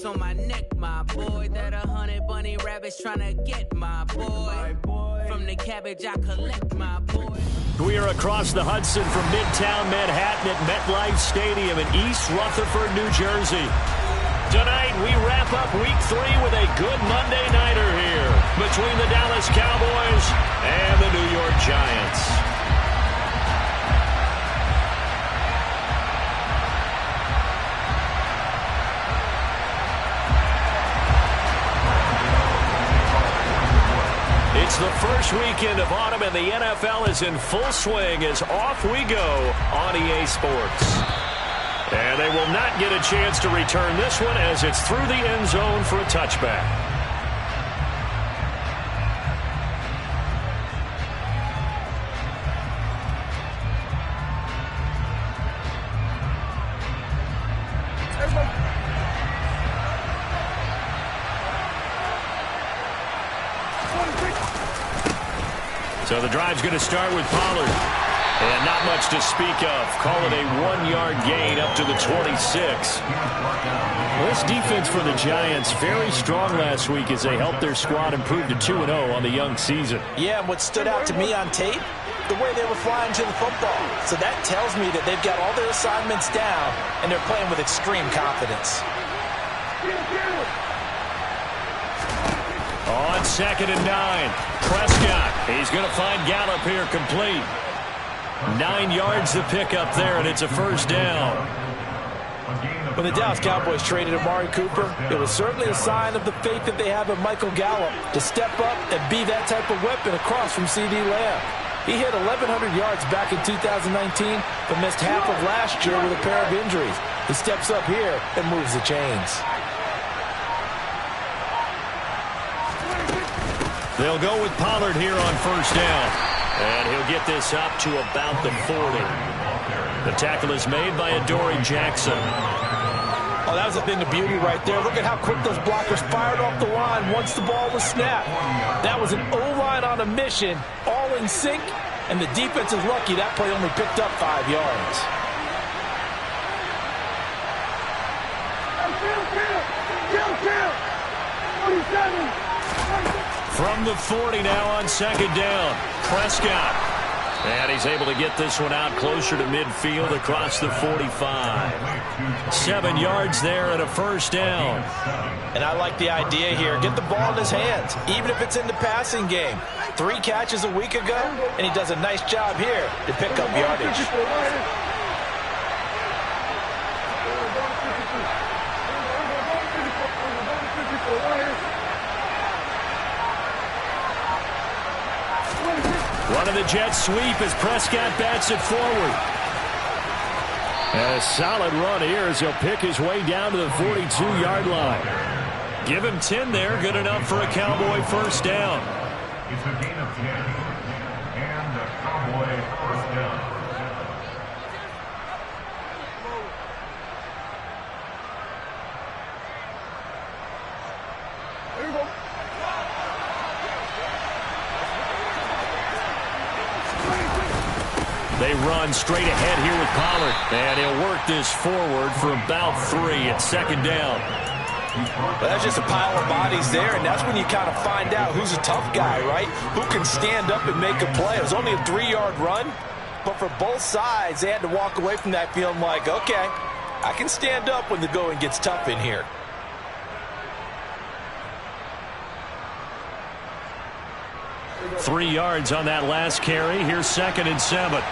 ice on my neck, my boy. That 100 bunny rabbits tryna get my boy. From the cabbage I collect, my boy. We are across the Hudson from Midtown Manhattan at MetLife Stadium in East Rutherford, New Jersey. Tonight, we wrap up Week 3 with a good Monday nighter here between the Dallas Cowboys and the New York Giants. It's the first weekend of autumn, and the NFL is in full swing as off we go on EA Sports. And they will not get a chance to return this one as it's through the end zone for a touchback. So the drive's going to start with Pollard. And not much to speak of. Call it a 1-yard gain up to the 26. Well, this defense for the Giants, very strong last week as they helped their squad improve to 2-0 on the young season. Yeah, and what stood out to me on tape, the way they were flying to the football. So that tells me that they've got all their assignments down, and they're playing with extreme confidence. On 2nd and 9, Prescott. He's going to find Gallup here complete. 9 yards to pick up there, and it's a first down. When the Dallas Cowboys traded Amari Cooper, it was certainly a sign of the faith that they have in Michael Gallup to step up and be that type of weapon across from C.D. Lamb. He hit 1,100 yards back in 2019, but missed half of last year with a pair of injuries. He steps up here and moves the chains. They'll go with Pollard here on first down. And he'll get this up to about the 40. The tackle is made by Adoree Jackson. Oh, that was a thing of beauty right there. Look at how quick those blockers fired off the line once the ball was snapped. That was an O-line on a mission, all in sync, and the defense is lucky that play only picked up 5 yards. From the 40 now on 2nd down, Prescott. And he's able to get this one out closer to midfield across the 45. 7 yards there and a first down. And I like the idea here. Get the ball in his hands, even if it's in the passing game. 3 catches a week ago, and he does a nice job here to pick up yardage. One of the Jets sweep as Prescott bats it forward. And a solid run here as he'll pick his way down to the 42-yard line. Give him 10 there, good enough for a Cowboy first down. It's a gain of 10 and a Cowboy first down. They run straight ahead here with Pollard. And he'll work this forward for about 3 at 2nd down. Well, that's just a pile of bodies there, and that's when you kind of find out who's a tough guy, right? Who can stand up and make a play. It was only a 3-yard run, but for both sides, they had to walk away from that feeling like, okay, I can stand up when the going gets tough in here. Three yards on that last carry. Here's 2nd and 7.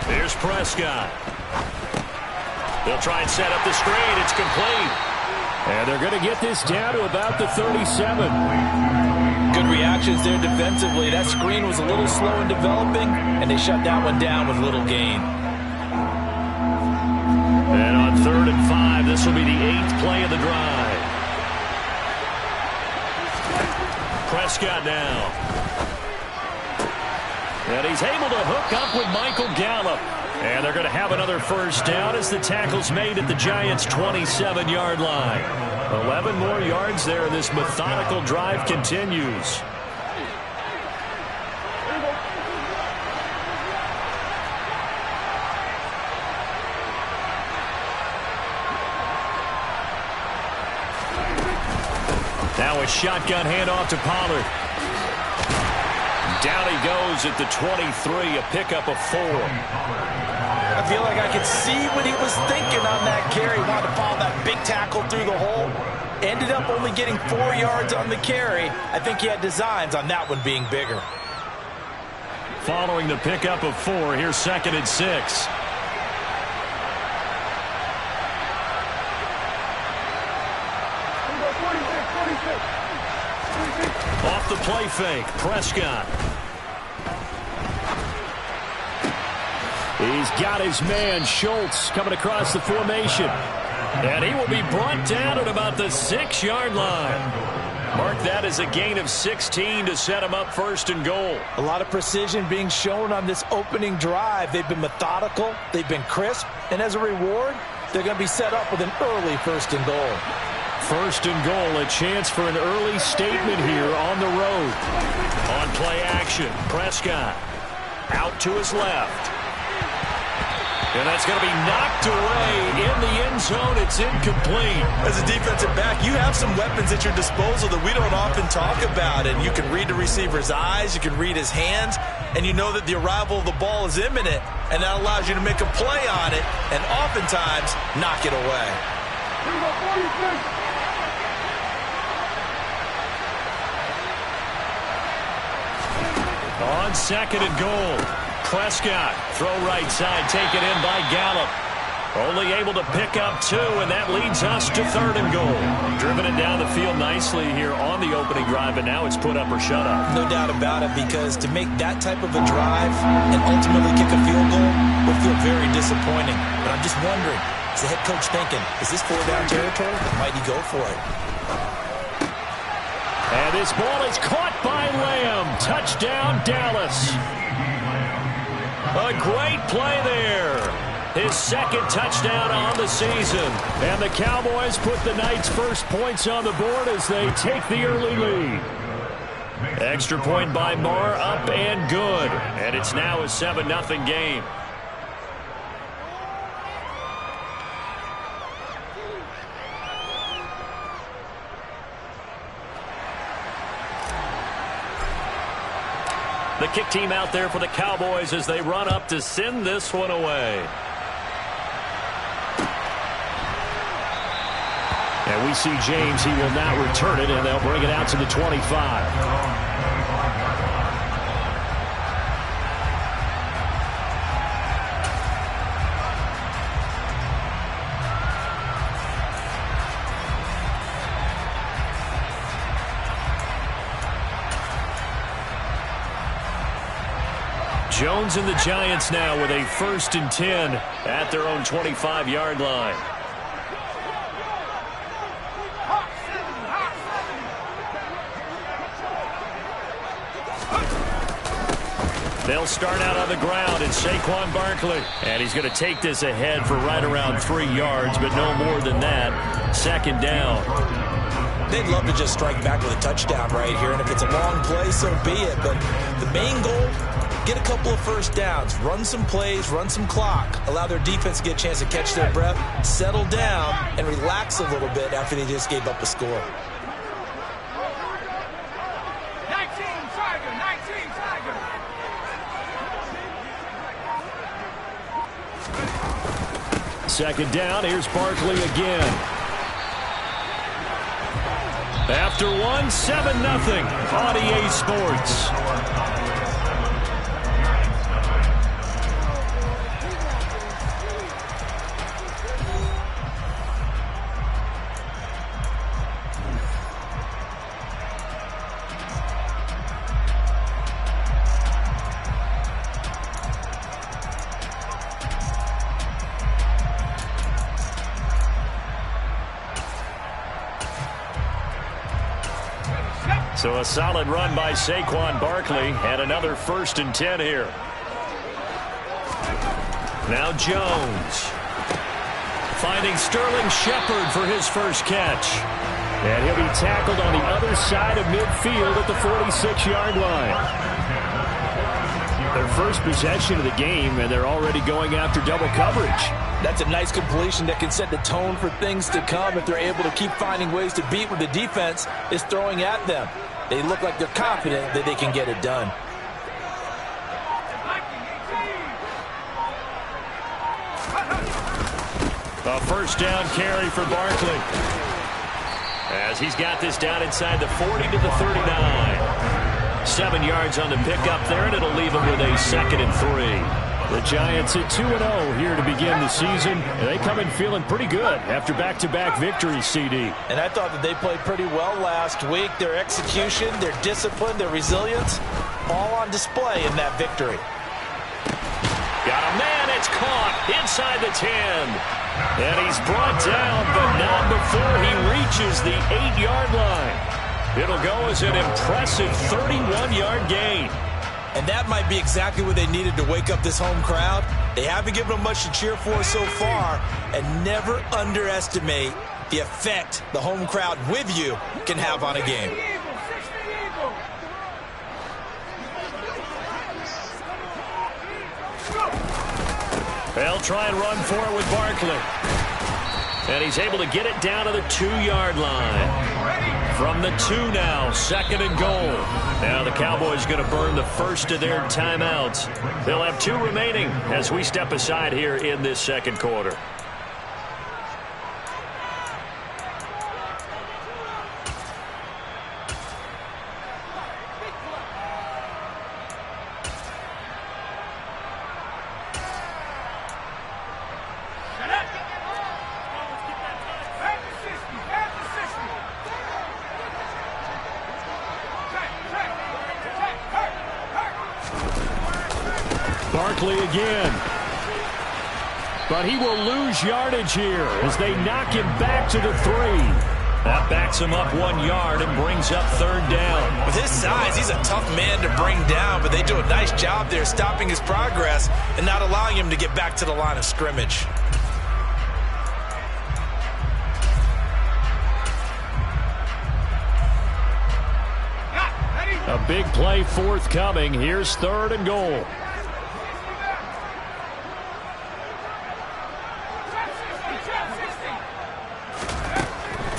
Here's Prescott. They'll try and set up the screen. It's complete. And they're going to get this down to about the 37. Good reactions there defensively. That screen was a little slow in developing, and they shut that one down with little gain. And on 3rd and 5, this will be the 8th play of the drive. Prescott now. And he's able to hook up with Michael Gallup. And they're going to have another first down as the tackle's made at the Giants' 27-yard line. 11 more yards there. This methodical drive continues. Now a shotgun handoff to Pollard. Down he goes at the 23, a pickup of 4. I feel like I could see what he was thinking on that carry. Wanted to follow that big tackle through the hole. Ended up only getting 4 yards on the carry. I think he had designs on that one being bigger. Following the pickup of 4, here's 2nd and 6. Off the play fake, Prescott. He's got his man, Schultz, coming across the formation. And he will be brought down at about the 6-yard line. Mark that as a gain of 16 to set him up 1st and goal. A lot of precision being shown on this opening drive. They've been methodical, they've been crisp, and as a reward, they're going to be set up with an early 1st and goal. 1st and goal, a chance for an early statement here on the road. On play action, Prescott out to his left. And that's going to be knocked away in the end zone. It's incomplete. As a defensive back, you have some weapons at your disposal that we don't often talk about. And you can read the receiver's eyes, you can read his hands, and you know that the arrival of the ball is imminent, and that allows you to make a play on it and oftentimes knock it away. On 2nd and goal, Prescott, throw right side, taken in by Gallup. Only able to pick up 2, and that leads us to 3rd and goal. Driven it down the field nicely here on the opening drive, and now it's put up or shut up. No doubt about it, because to make that type of a drive and ultimately kick a field goal would feel very disappointing. But I'm just wondering, is the head coach thinking, is this 4-down territory, or might he go for it? And this ball is caught by Lamb. Touchdown, Dallas. A great play there. His 2nd touchdown on the season. And the Cowboys put the Knights' first points on the board as they take the early lead. Extra point by Marr, up and good. And it's now a 7-0 game. The kick team out there for the Cowboys as they run up to send this one away. And we see James. He will not return it, and they'll bring it out to the 25. Jones and the Giants now with a 1st and 10 at their own 25-yard line. They'll start out on the ground. It's Saquon Barkley. And he's going to take this ahead for right around 3 yards, but no more than that. 2nd down. They'd love to just strike back with a touchdown right here, and if it's a long play, so be it. But the main goal, get a couple of 1st downs, run some plays, run some clock, allow their defense to get a chance to catch their breath, settle down, and relax a little bit after they just gave up a score. 19 Tiger. 2nd down, here's Barkley again. After 1, 7-0 on EA Sports. So a solid run by Saquon Barkley and another 1st and 10 here. Now Jones finding Sterling Shepard for his first catch. And he'll be tackled on the other side of midfield at the 46-yard line. Their first possession of the game, and they're already going after double coverage. That's a nice completion that can set the tone for things to come if they're able to keep finding ways to beat what the defense is throwing at them. They look like they're confident that they can get it done. A first down carry for Barkley, as he's got this down inside the 40 to the 39. 7 yards on the pickup there, and it'll leave him with a 2nd and 3. The Giants at 2-0 here to begin the season, and they come in feeling pretty good after back-to-back victories, CD. And I thought that they played pretty well last week. Their execution, their discipline, their resilience, all on display in that victory. Got a man, it's caught inside the 10. And he's brought down, but not before he reaches the 8-yard line. It'll go as an impressive 31-yard gain. And that might be exactly what they needed to wake up this home crowd. They haven't given them much to cheer for so far, and never underestimate the effect the home crowd with you can have on a game. They'll try and run for it with Barkley. And he's able to get it down to the 2-yard line. From the 2 now, 2nd and goal. Now the Cowboys going to burn the first of their timeouts. They'll have 2 remaining as we step aside here in this second quarter. Barkley again. But he will lose yardage here as they knock him back to the 3. That backs him up 1 yard and brings up 3rd down. With his size, he's a tough man to bring down, but they do a nice job there stopping his progress and not allowing him to get back to the line of scrimmage. A big play forthcoming. Here's 3rd and goal.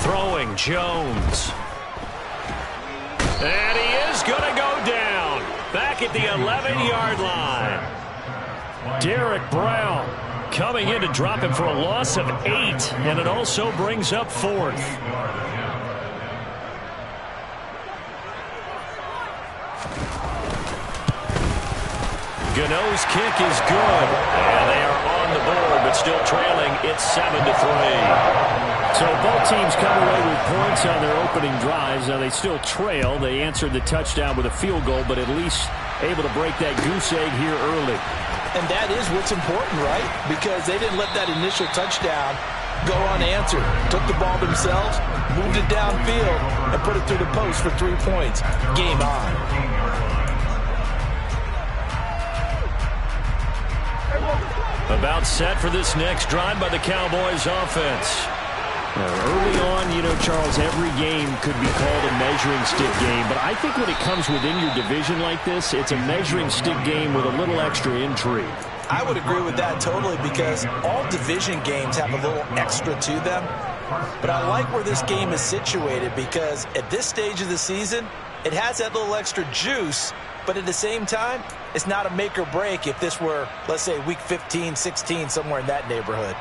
Throwing Jones. And he is going to go down. Back at the 11-yard line. Derek Brown coming in to drop him for a loss of 8. And it also brings up 4th. Gano's kick is good. And they are on the board, but still trailing. It's 7-3. So both teams come away with points on their opening drives. Now they still trail. They answered the touchdown with a field goal, but at least able to break that goose egg here early. And that is what's important, right? Because they didn't let that initial touchdown go unanswered. Took the ball themselves, moved it downfield, and put it through the post for 3 points. Game on. About set for this next drive by the Cowboys offense. Early on, you know, Charles, every game could be called a measuring stick game. But I think when it comes within your division like this, it's a measuring stick game with a little extra intrigue. I would agree with that totally because all division games have a little extra to them. But I like where this game is situated because at this stage of the season, it has that little extra juice. But at the same time, it's not a make or break if this were, let's say, week 15, 16, somewhere in that neighborhood.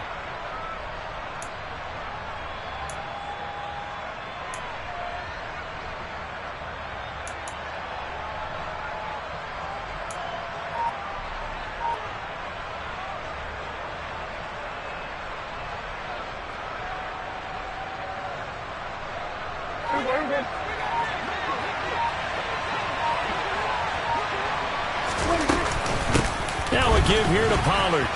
Now a give here to Pollard.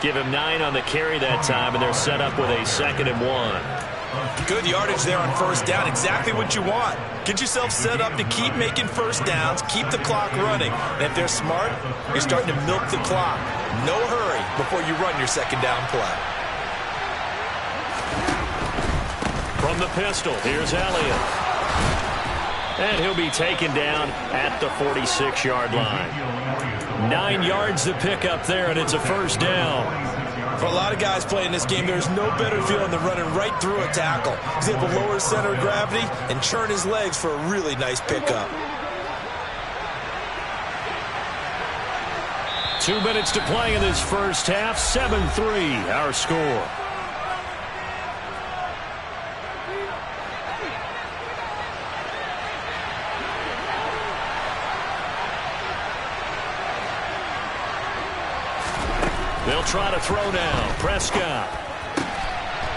Give him 9 on the carry that time, and they're set up with a 2nd and 1. Good yardage there on first down. Exactly what you want. Get yourself set up to keep making first downs, keep the clock running. And if they're smart, you're starting to milk the clock. No hurry before you run your second down play. From the pistol, here's Elliott. And he'll be taken down at the 46-yard line. 9 yards to pick up there, and it's a first down. For a lot of guys playing this game, there's no better feeling than running right through a tackle. He's able to lower his center of gravity and churn his legs for a really nice pickup. 2 minutes to play in this first half. 7-3, our score. They'll try to throw now. Prescott.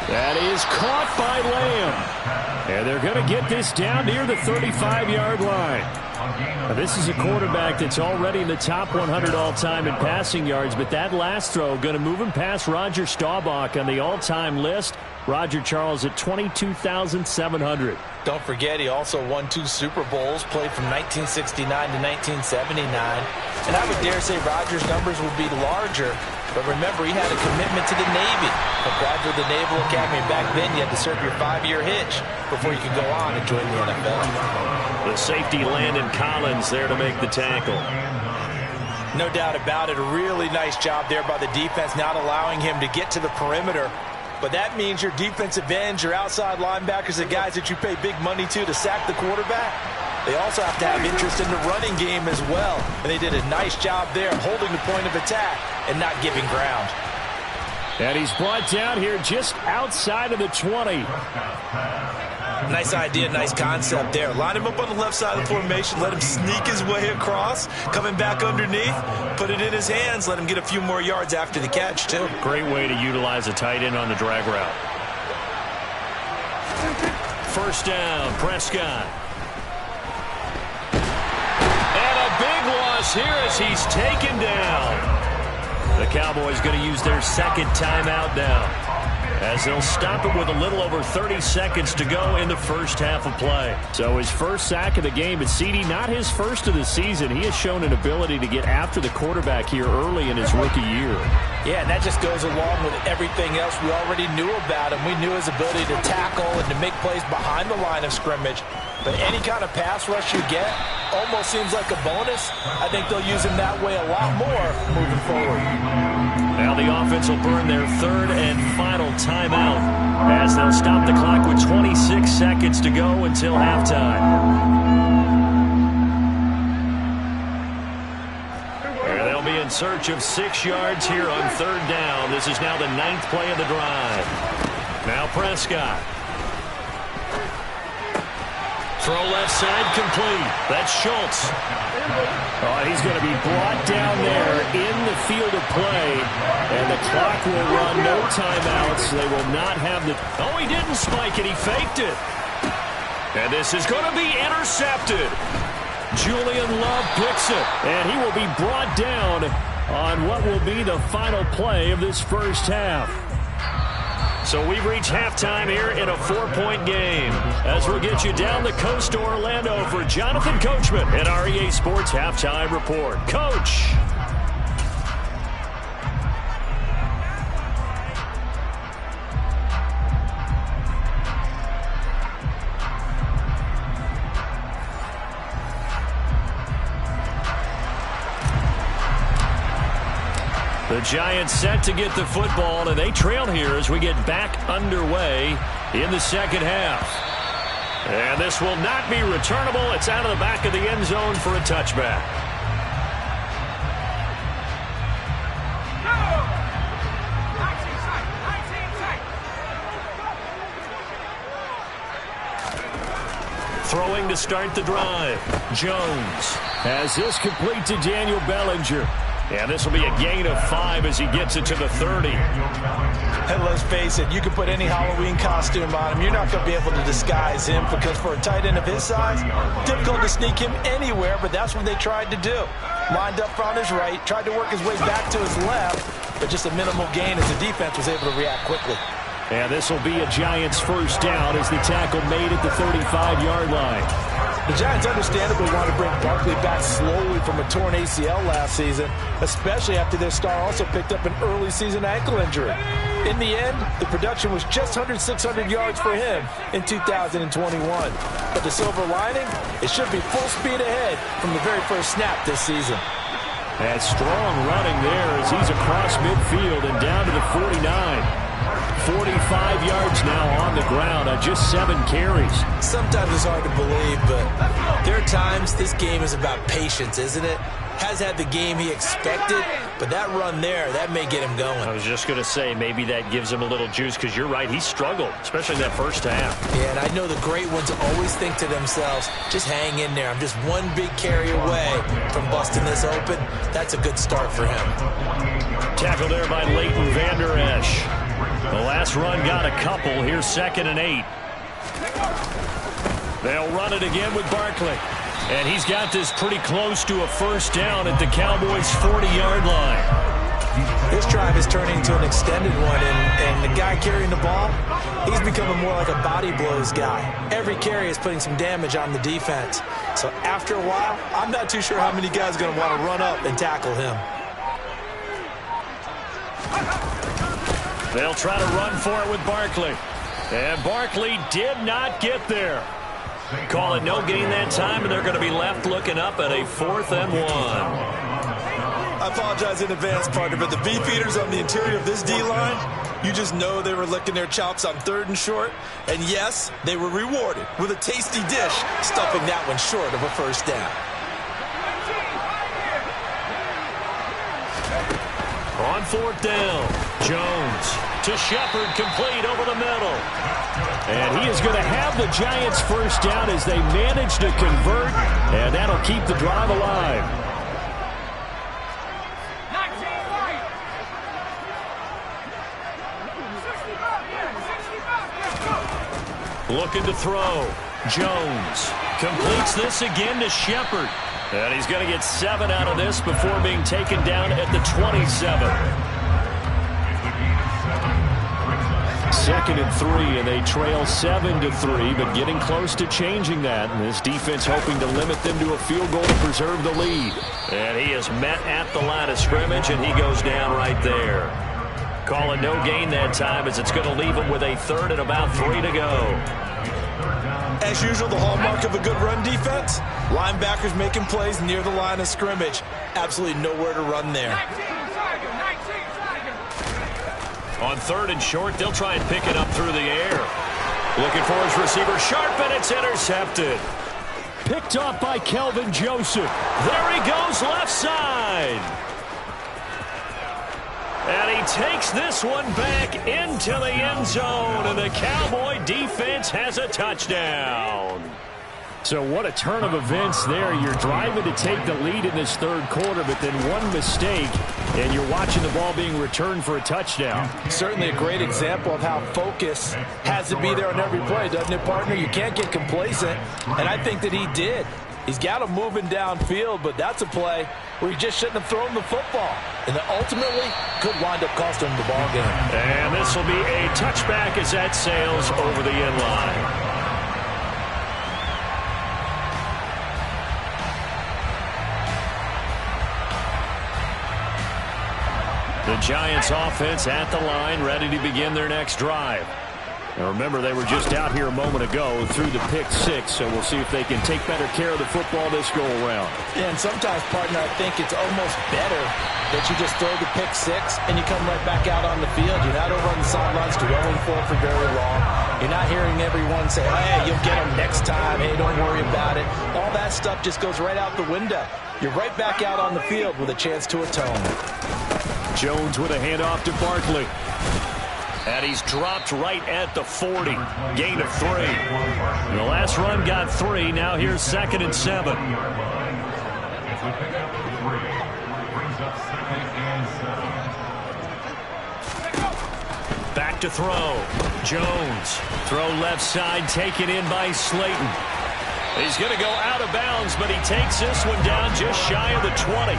That is caught by Lamb. And they're going to get this down near the 35-yard line. Now, this is a quarterback that's already in the top 100 all-time in passing yards, but that last throw going to move him past Roger Staubach on the all-time list. Roger Charles at 22,700. Don't forget, he also won 2 Super Bowls, played from 1969 to 1979. And I would dare say Roger's numbers would be larger, but remember, he had a commitment to the Navy. A graduate of the Naval Academy. Back then, you had to serve your 5-year hitch before you could go on and join the NFL. The safety, Landon Collins, there to make the tackle. No doubt about it. A really nice job there by the defense, not allowing him to get to the perimeter. But that means your defensive ends, your outside linebackers, the guys that you pay big money to sack the quarterback, they also have to have interest in the running game as well. And they did a nice job there holding the point of attack and not giving ground. And he's brought down here just outside of the 20. Nice idea, nice concept there. Line him up on the left side of the formation, let him sneak his way across, coming back underneath, put it in his hands, let him get a few more yards after the catch, too. Great way to utilize a tight end on the drag route. First down, Prescott. And a big loss here as he's taken down. The Cowboys going to use their second timeout now, as they'll stop it with a little over 30 seconds to go in the first half of play. So his first sack of the game, but CD, not his first of the season. He has shown an ability to get after the quarterback here early in his rookie year. Yeah, and that just goes along with everything else we already knew about him. We knew his ability to tackle and to make plays behind the line of scrimmage. But any kind of pass rush you get almost seems like a bonus. I think they'll use him that way a lot more moving forward. Now the offense will burn their third and final timeout as they'll stop the clock with 26 seconds to go until halftime. And they'll be in search of 6 yards here on third down. This is now the 9th play of the drive. Now Prescott. Throw left side complete. That's Schultz. Oh, he's going to be brought down there in the field of play. And the clock will run. No timeouts. They will not have the... Oh, he didn't spike it. He faked it. And this is going to be intercepted. Julian Love picks it. And he will be brought down on what will be the final play of this first half. So we've reached halftime here in a 4-point game. As we'll get you down the coast to Orlando for Jonathan Coachman at our EA Sports Halftime Report. Coach. The Giants set to get the football, and they trail here as we get back underway in the second half. And this will not be returnable. It's out of the back of the end zone for a touchback. Throwing to start the drive. Jones has this complete to Daniel Bellinger. And this will be a gain of 5 as he gets it to the 30. And let's face it, you can put any Halloween costume on him. You're not going to be able to disguise him because for a tight end of his size, difficult to sneak him anywhere, but that's what they tried to do. Lined up on his right, tried to work his way back to his left, but just a minimal gain as the defense was able to react quickly. And this will be a Giants first down as the tackle made at the 35-yard line. The Giants understandably want to bring Barkley back slowly from a torn ACL last season, especially after their star also picked up an early season ankle injury. In the end, the production was just 600 yards for him in 2021. But the silver lining, it should be full speed ahead from the very first snap this season. That strong running there as he's across midfield and down to the 49. 45 yards now on the ground on just 7 carries. Sometimes it's hard to believe, but there are times this game is about patience, isn't it? Has had the game he expected, but that run there, that may get him going. I was just going to say, maybe that gives him a little juice, because you're right, he struggled, especially in that first half. Yeah, and I know the great ones always think to themselves, just hang in there. I'm just one big carry away from busting this open. That's a good start for him. Tackle there by Leighton Vander Esch. The last run got a couple. Here's 2nd and 8. They'll run it again with Barkley. And he's got this pretty close to a first down at the Cowboys' 40-yard line. This drive is turning into an extended one, and the guy carrying the ball, he's becoming more like a body blows guy. Every carry is putting some damage on the defense. So after a while, I'm not too sure how many guys are going to want to run up and tackle him. They'll try to run for it with Barkley. And Barkley did not get there. Call it no gain that time, and they're going to be left looking up at a 4th and 1. I apologize in advance, partner, but the beefeaters on the interior of this D-line, you just know they were licking their chops on 3rd and short. And yes, they were rewarded with a tasty dish, stuffing that one short of a first down. On 4th down, Jones to Shepard, complete over the middle. And he is going to have the Giants' first down as they manage to convert, and that'll keep the drive alive. 65. Looking to throw. Jones completes this again to Shepard. And he's going to get 7 out of this before being taken down at the 27. 2nd and 3, and they trail 7-3, but getting close to changing that. And this defense hoping to limit them to a field goal to preserve the lead. And he is met at the line of scrimmage, and he goes down right there. Call it no gain that time, as it's going to leave him with a 3rd and about 3 to go. As usual, the hallmark of a good run defense, linebackers making plays near the line of scrimmage. Absolutely nowhere to run there. 19 On 3rd and short, they'll try and pick it up through the air. Looking for his receiver, Sharp, and it's intercepted. Picked off by Kelvin Joseph. There he goes, left side. And he takes this one back into the end zone, and the Cowboy defense has a touchdown. So what a turn of events there. You're driving to take the lead in this 3rd quarter, but then one mistake, and you're watching the ball being returned for a touchdown. Certainly a great example of how focus has to be there on every play, doesn't it, partner? You can't get complacent, and I think that he did. He's got him moving downfield, but that's a play where he just shouldn't have thrown the football. And that ultimately could wind up costing him the ball game. And this will be a touchback as that sails over the end line. The Giants offense at the line, ready to begin their next drive. Now remember, they were just out here a moment ago through the pick 6, so we'll see if they can take better care of the football this go-around. Yeah, and sometimes, partner, I think it's almost better that you just throw the pick 6 and you come right back out on the field. You're not over on the sidelines dwelling for very long. You're not hearing everyone say, hey, you'll get them next time. Hey, don't worry about it. All that stuff just goes right out the window. You're right back out on the field with a chance to atone. Jones with a handoff to Barkley. And he's dropped right at the 40. Gain of 3. The last run got 3. Now here's 2nd and 7. Back to throw. Jones. Throw left side, taken in by Slayton. He's going to go out of bounds, but he takes this one down just shy of the 20.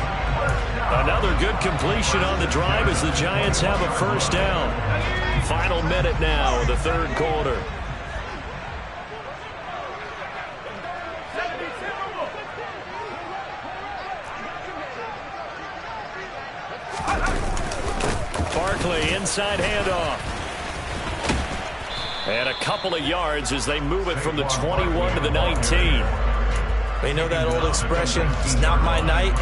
Another good completion on the drive as the Giants have a first down. Final minute now of the 3rd quarter. Barkley, inside handoff. And a couple of yards as they move it from the 21 to the 19. You know that old expression, it's not my night?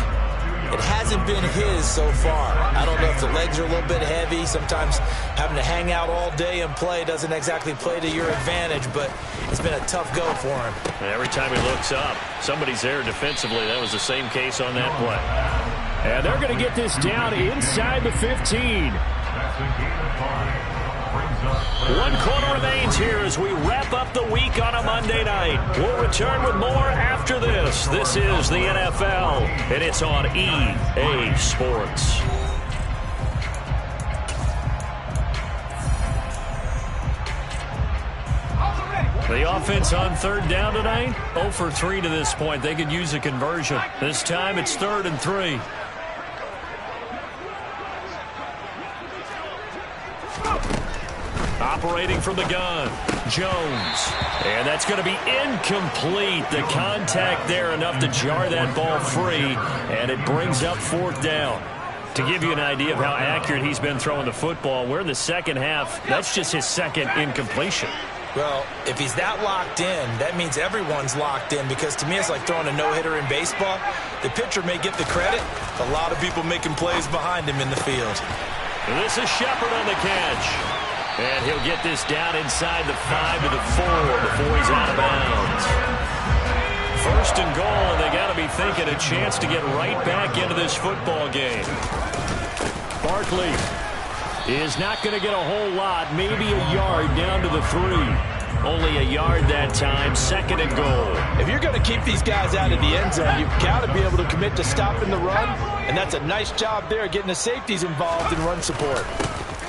It hasn't been his so far. I don't know if the legs are a little bit heavy. Sometimes having to hang out all day and play doesn't exactly play to your advantage, but it's been a tough go for him. And every time he looks up, somebody's there defensively. That was the same case on that play. And they're going to get this down inside the 15. One quarter remains here as we wrap up the week on a Monday night. We'll return with more after this. This is the NFL, and it's on EA Sports. The offense on third down tonight, 0 for 3 to this point. They could use a conversion. This time it's 3rd and 3. Operating from the gun, Jones. And that's going to be incomplete. The contact there enough to jar that ball free, and it brings up 4th down. To give you an idea of how accurate he's been throwing the football, we're in the second half. That's just his second incompletion. Well, if he's that locked in, that means everyone's locked in, because to me it's like throwing a no-hitter in baseball. The pitcher may get the credit, a lot of people making plays behind him in the field. And this is Shepard on the catch. And he'll get this down inside the 5 to the 4 before he's out of bounds. 1st and goal, and they got to be thinking a chance to get right back into this football game. Barkley is not going to get a whole lot, maybe a yard down to the 3. Only a yard that time, 2nd and goal. If you're going to keep these guys out of the end zone, you've got to be able to commit to stopping the run, and that's a nice job there getting the safeties involved in run support.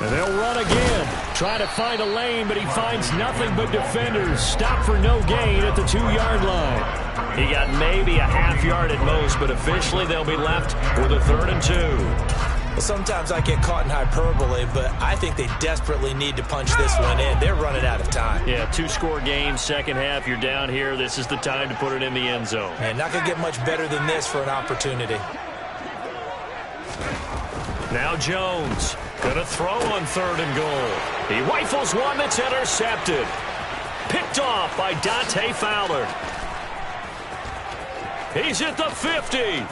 And they'll run again. Trying to find a lane, but he finds nothing but defenders. Stop for no gain at the 2-yard line. He got maybe a half yard at most, but officially they'll be left with a 3rd and 2. Well, sometimes I get caught in hyperbole, but I think they desperately need to punch this one in. They're running out of time. Yeah, 2-score game, second half. You're down here. This is the time to put it in the end zone. Man, not going to get much better than this for an opportunity. Now Jones. Gonna throw on 3rd and goal. He rifles one that's intercepted. Picked off by Dante Fowler. He's at the 50.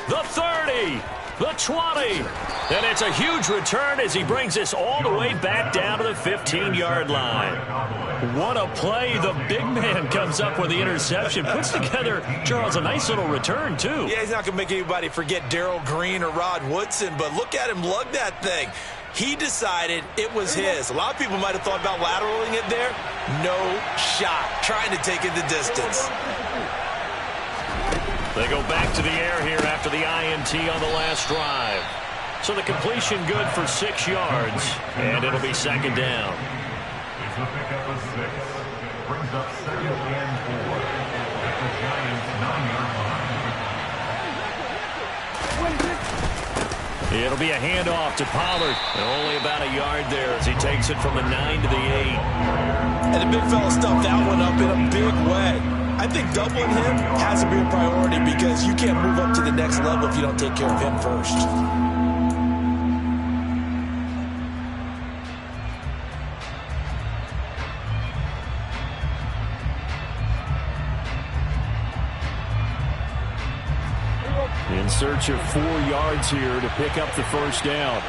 The 30. The 20. And it's a huge return as he brings this all the way back down to the 15-yard line. What a play. The big man comes up with the interception. Puts together, Charles, a nice little return, too. Yeah, he's not going to make anybody forget Darrell Green or Rod Woodson, but look at him lug that thing. He decided it was his. A lot of people might have thought about lateraling it there. No shot. Trying to take it the distance. They go back to the air here after the INT on the last drive. So the completion good for 6 yards, and it'll be 2nd down. It's a pickup of 6. Brings up 2nd and 4. At the Giants' 9-yard line. It'll be a handoff to Pollard. And only about a yard there as he takes it from the 9 to the 8. And the big fella stuffed that one up in a big way. I think doubling him has to be a priority, because you can't move up to the next level if you don't take care of him first. In search of 4 yards here to pick up the 1st down.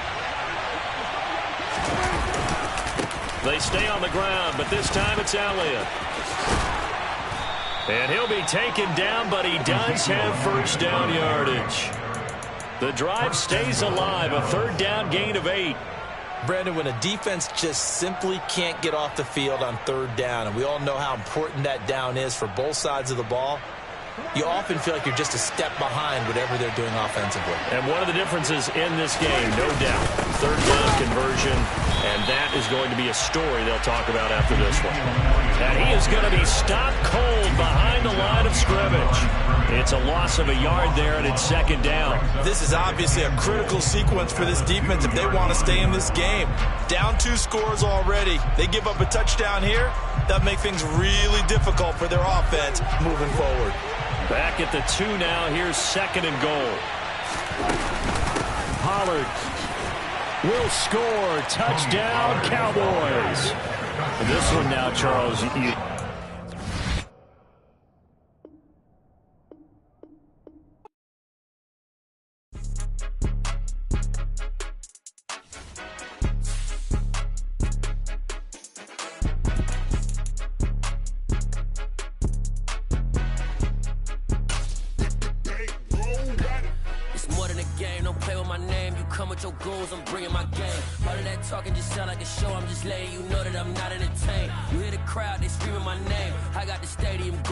They stay on the ground, but this time it's Elliott. And he'll be taken down, but he does have 1st down yardage. The drive stays alive, a 3rd down gain of 8. Brandon, when a defense just simply can't get off the field on 3rd down, and we all know how important that down is for both sides of the ball, you often feel like you're just a step behind whatever they're doing offensively. And one of the differences in this game, no doubt, 3rd down conversion, and that is going to be a story they'll talk about after this one. And he is going to be stopped cold behind the line of scrimmage. It's a loss of a yard there, and it's 2nd down. This is obviously a critical sequence for this defense if they want to stay in this game. Down 2 scores already. They give up a touchdown here. That'll make things really difficult for their offense moving forward. Back at the 2 now. Here's 2nd and goal. Pollard will score. Touchdown, Cowboys. This one now, Charles, your goals, I'm bringing my game. All of that talking just sound like a show. I'm just letting you know that I'm not entertained. You hear the crowd, they screaming my name. I got the stadium going.